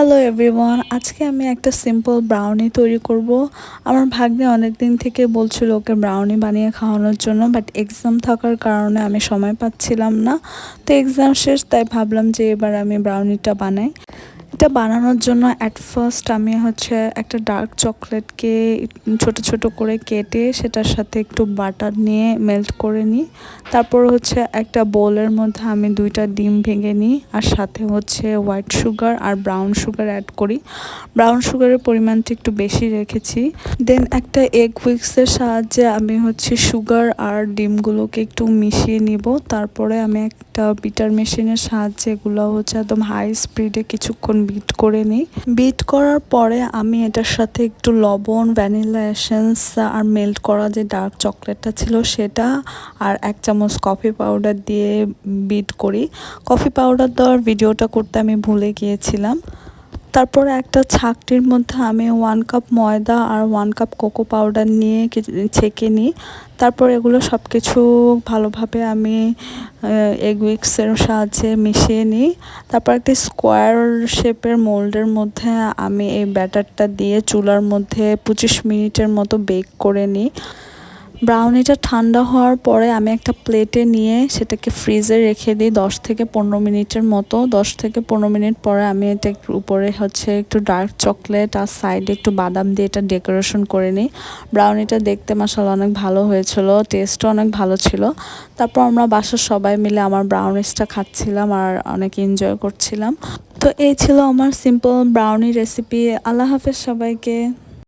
Hello everyone, আজকে আমি একটা সিম্পল ব্রাউনি তৈরি করব। আমার ভাগ্নে অনেক দিন থেকে বলছিল ওকে ব্রাউনি বানিয়ে খাওয়ানোর জন্য, বাট এক্সাম থাকার কারণে আমি সময় পাচ্ছিলাম না। তো এক্সাম শেষ, তাই ভাবলাম যে এবার আমি ব্রাউনিটা বানাই। এটা বানানোর জন্য অ্যাট ফার্স্ট আমি একটা ডার্ক চকলেটকে ছোট ছোট করে কেটে সেটার সাথে একটু বাটার নিয়ে মেল্ট করে নিই। তারপর একটা বোলের মধ্যে আমি 2টা ডিম ভেঙে নিই, আর সাথে হোয়াইট সুগার আর ব্রাউন সুগার অ্যাড করি। ব্রাউন সুগারের পরিমাণটা একটু বেশি রেখেছি। দেন একটা এগ হুইক্সের সাহায্যে আমি সুগার আর ডিমগুলোকে একটু মিশিয়ে নিব। তারপরে আমি একটা বিটার মেশিনের সাহায্যে এগুলো একদম হাই স্পিডে কিছুক্ষণ বিট করে নিই। বিট করার পরে আমি এটার সাথে একটু লবণ, ভ্যানিলা এসেন্স আর মেল্ট করা যে ডার্ক চকলেটটা ছিল সেটা, আর 1 চামচ কফি পাউডার দিয়ে বিট করি। কফি পাউডার দেওয়ার ভিডিওটা করতে আমি ভুলে গিয়েছিলাম। তারপরে একটা ছাঁকটির মধ্যে আমি 1 কাপ ময়দা আর 1 কাপ কোকো পাউডার নিয়ে ছেঁকে নিই। তারপর এগুলো সব কিছু ভালোভাবে আমি এগ উইক্সের সাহায্যে মিশিয়ে নিই। তারপর একটা স্কোয়ার শেপের মোল্ডের মধ্যে আমি এই ব্যাটারটা দিয়ে চুলার মধ্যে 25 মিনিটের মতো বেক করে নিই। ব্রাউনিটা ঠান্ডা হওয়ার পরে আমি একটা প্লেটে নিয়ে সেটাকে ফ্রিজে রেখে দিই 10 থেকে 15 মিনিটের মতো। 10 থেকে 15 মিনিট পরে আমি এটা উপরে একটু ডার্ক চকলেট আর সাইডে একটু বাদাম দিয়ে এটা ডেকোরেশন করে নিই। ব্রাউনিটা দেখতে মাশাআল্লাহ অনেক ভালো হয়েছিল, টেস্টও অনেক ভালো ছিল। তারপর আমরা বাসার সবাই মিলে আমার ব্রাউনিসটা খাচ্ছিলাম আর অনেক এনজয় করছিলাম। তো এই ছিল আমার সিম্পল ব্রাউনি রেসিপি। আল্লাহ হাফেজ সবাইকে।